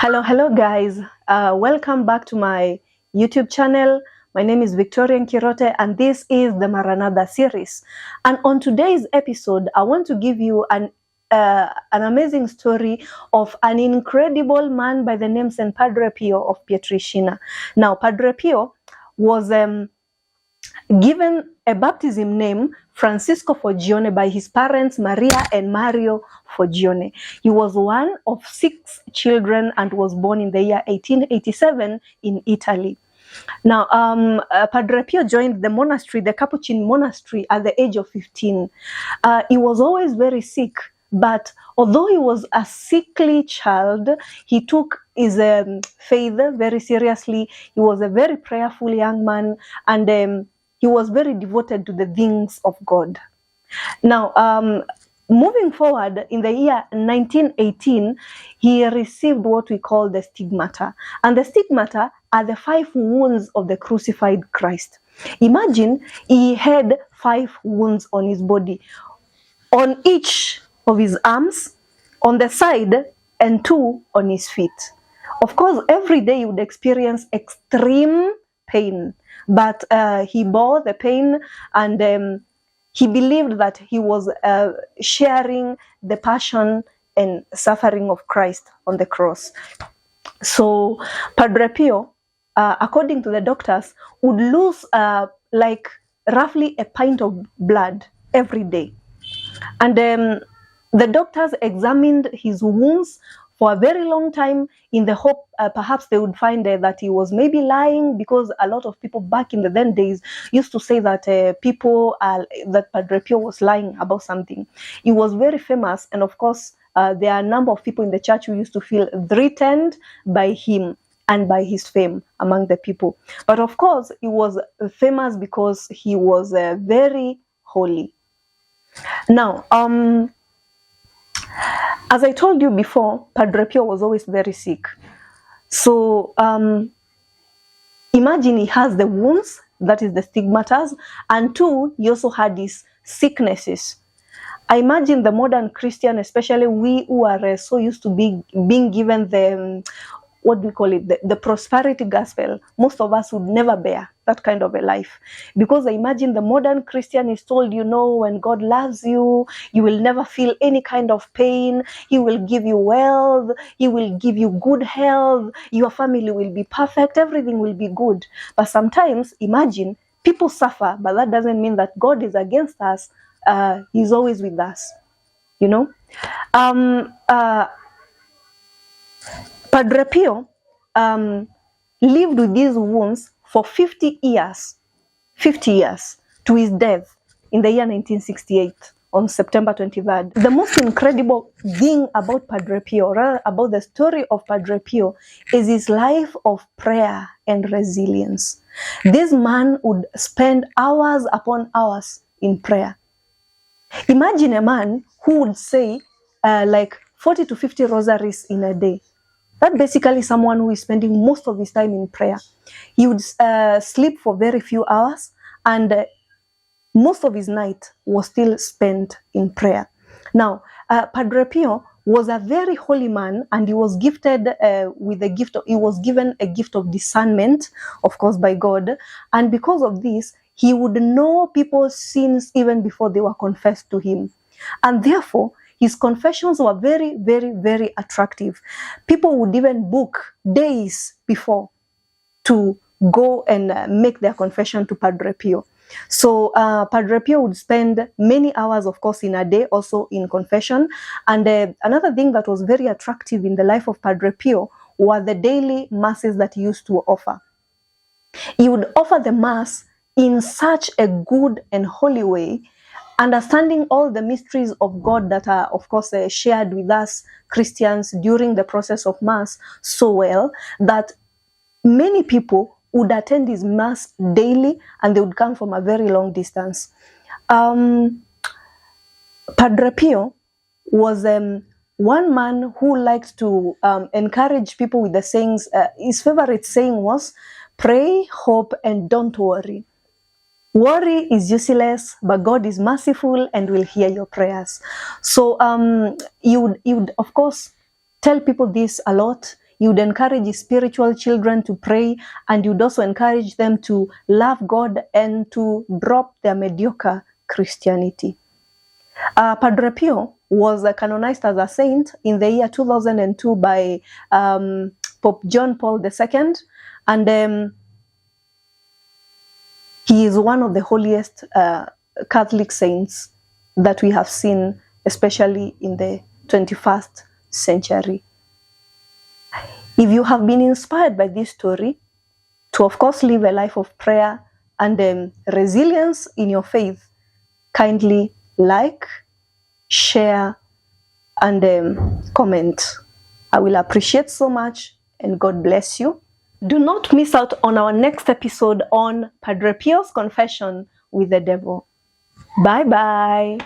Hello guys. Welcome back to my YouTube channel. My name is Victoria Kirote and this is the Maranatha series. And on today's episode, I want to give you an amazing story of an incredible man by the name St. Padre Pio of Pietrelcina. Now, Padre Pio was given a baptism name Francisco Foggione by his parents Maria and Mario Foggione. He was one of 6 children and was born in the year 1887 in Italy. Now, Padre Pio joined the monastery, the Capuchin monastery, at the age of 15. He was always very sick, but although he was a sickly child, he took his faith very seriously. He was a very prayerful young man, and he was very devoted to the things of God. Now, moving forward, in the year 1918, he received what we call the Stigmata. And the Stigmata are the 5 wounds of the crucified Christ. Imagine he had 5 wounds on his body, on each of his arms, on the side, and 2 on his feet. Of course, every day he would experience extreme pain, but he bore the pain, and he believed that he was sharing the passion and suffering of Christ on the cross. So Padre Pio, according to the doctors, would lose like roughly a pint of blood every day. And the doctors examined his wounds for a very long time in the hope perhaps they would find that he was maybe lying, because a lot of people back in the then days used to say that that Padre Pio was lying about something. He was very famous, and of course there are a number of people in the church who used to feel threatened by him and by his fame among the people. But of course, he was famous because he was very holy. Now, as I told you before, Padre Pio was always very sick. So imagine he has the wounds, that is the stigmatas, and 2, he also had his sicknesses. I imagine the modern Christian, especially we who are so used to being given the, what do we call it, the prosperity gospel, most of us would never bear that kind of a life. Because I imagine the modern Christian is told, when God loves you, you will never feel any kind of pain. He will give you wealth. He will give you good health. Your family will be perfect. Everything will be good. But sometimes, imagine, people suffer, but that doesn't mean that God is against us. He's always with us, Padre Pio lived with these wounds for 50 years to his death in the year 1968 on September 23rd. The most incredible thing about Padre Pio, or rather about the story of Padre Pio, is his life of prayer and resilience. This man would spend hours upon hours in prayer. Imagine a man who would say like 40 to 50 rosaries in a day. That's basically someone who is spending most of his time in prayer. He would sleep for very few hours, and most of his night was still spent in prayer. Now, Padre Pio was a very holy man, and he was gifted with a gift. He was given a gift of discernment, of course, by God, and because of this, he would know people's sins even before they were confessed to him, and therefore his confessions were very, very, very attractive. People would even book days before to go and make their confession to Padre Pio. So Padre Pio would spend many hours, of course, in a day also in confession. And another thing that was very attractive in the life of Padre Pio were the daily masses that he used to offer. He would offer the mass in such a good and holy way, understanding all the mysteries of God that are, of course, shared with us Christians during the process of Mass so well that many people would attend his Mass daily, and they would come from a very long distance. Padre Pio was one man who liked to encourage people with the sayings. His favorite saying was, "Pray, hope, and don't worry. Worry is useless, but God is merciful and will hear your prayers." So you would of course tell people this a lot. you would encourage his spiritual children to pray, and you'd also encourage them to love God and to drop their mediocre Christianity. Padre Pio was canonized as a saint in the year 2002 by Pope John Paul II, and he is one of the holiest Catholic saints that we have seen, especially in the 21st century. If you have been inspired by this story to, of course, live a life of prayer and resilience in your faith, kindly like, share, and comment. I will appreciate so much, and God bless you. Do not miss out on our next episode on Padre Pio's confession with the devil. Bye bye.